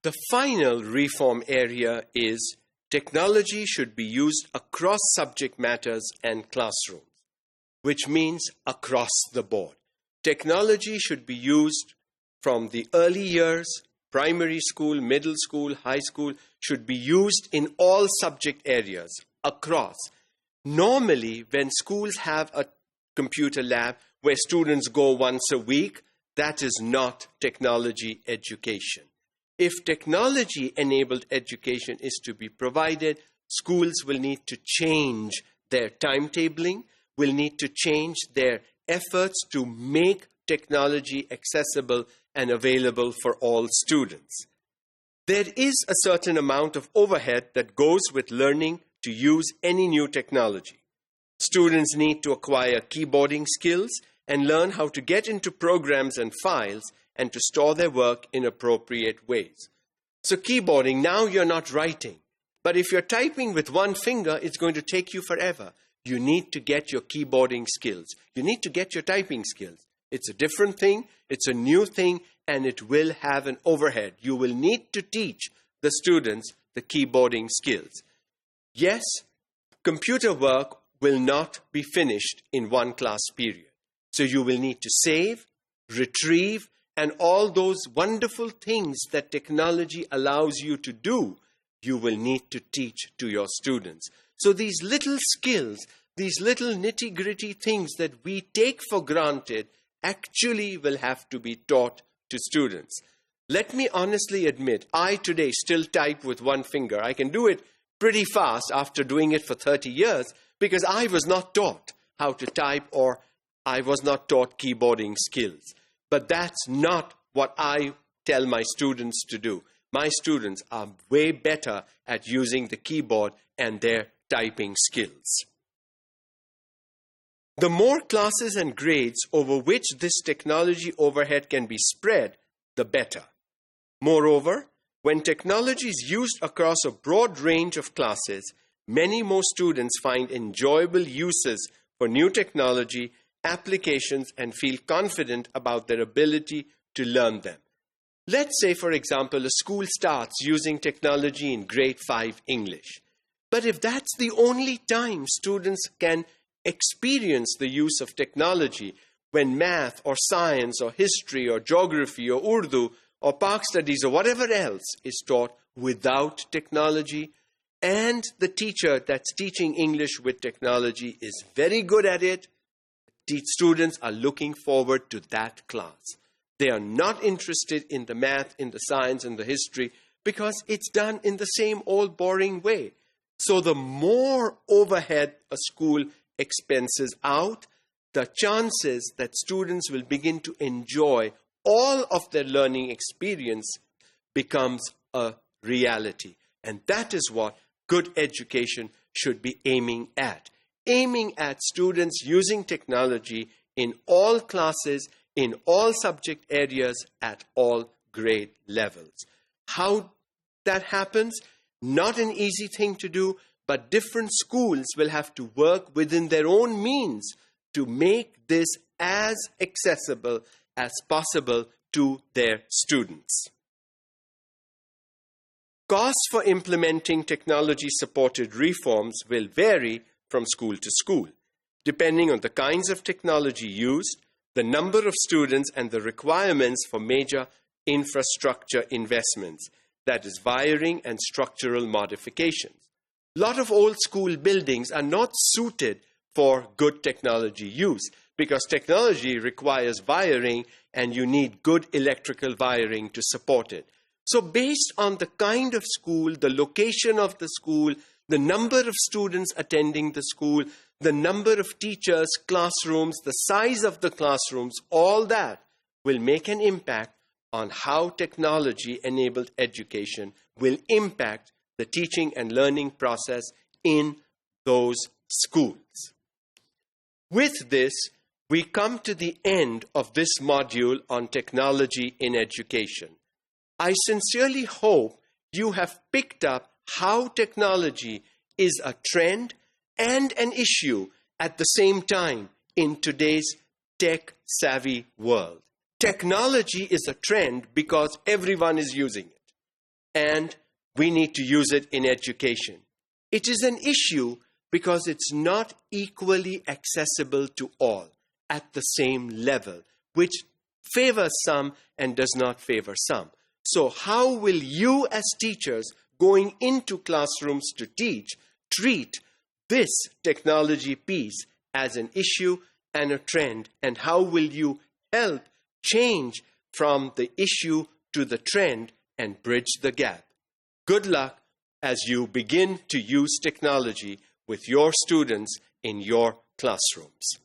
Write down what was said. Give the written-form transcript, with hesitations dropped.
The final reform area is technology should be used across subject matters and classrooms, which means across the board. Technology should be used from the early years, primary school, middle school, high school, should be used in all subject areas across. Normally, when schools have a computer lab where students go once a week, that is not technology education. If technology-enabled education is to be provided, schools will need to change their timetabling, will need to change their efforts to make technology accessible and available for all students. There is a certain amount of overhead that goes with learning to use any new technology. Students need to acquire keyboarding skills and learn how to get into programs and files and to store their work in appropriate ways. So keyboarding, now you're not writing. But if you're typing with one finger, it's going to take you forever. You need to get your keyboarding skills. You need to get your typing skills. It's a different thing, it's a new thing, and it will have an overhead. You will need to teach the students the keyboarding skills. Yes, computer work will not be finished in one class period. So you will need to save, retrieve, and all those wonderful things that technology allows you to do, you will need to teach to your students. So these little skills, these little nitty-gritty things that we take for granted actually will have to be taught to students. Let me honestly admit, I today still type with one finger. I can do it pretty fast after doing it for 30 years because I was not taught how to type or I was not taught keyboarding skills. But that's not what I tell my students to do. My students are way better at using the keyboard and their typing skills. The more classes and grades over which this technology overhead can be spread, the better. Moreover, when technology is used across a broad range of classes, many more students find enjoyable uses for new technology, applications, and feel confident about their ability to learn them. Let's say, for example, a school starts using technology in grade 5 English. But if that's the only time students can experience the use of technology, when math or science or history or geography or Urdu or Pak studies or whatever else is taught without technology, and the teacher that's teaching English with technology is very good at it, students are looking forward to that class. They are not interested in the math, in the science, in the history, because it's done in the same old boring way. So the more overhead a school expenses out, the chances that students will begin to enjoy all of their learning experience becomes a reality. And that is what good education should be aiming at. Aiming at students using technology in all classes, in all subject areas, at all grade levels. How that happens? Not an easy thing to do, but different schools will have to work within their own means to make this as accessible as possible to their students. Costs for implementing technology-supported reforms will vary from school to school, depending on the kinds of technology used, the number of students, and the requirements for major infrastructure investments, that is, wiring and structural modifications. A lot of old school buildings are not suited for good technology use because technology requires wiring and you need good electrical wiring to support it. So based on the kind of school, the location of the school, the number of students attending the school, the number of teachers, classrooms, the size of the classrooms, all that will make an impact on how technology-enabled education will impact the teaching and learning process in those schools. With this, we come to the end of this module on technology in education. I sincerely hope you have picked up how technology is a trend and an issue at the same time in today's tech-savvy world. Technology is a trend because everyone is using it. and we need to use it in education. It is an issue because it's not equally accessible to all at the same level, which favors some and does not favor some. So how will you as teachers going into classrooms to teach treat this technology piece as an issue and a trend, and how will you help change from the issue to the trend and bridge the gap? Good luck as you begin to use technology with your students in your classrooms.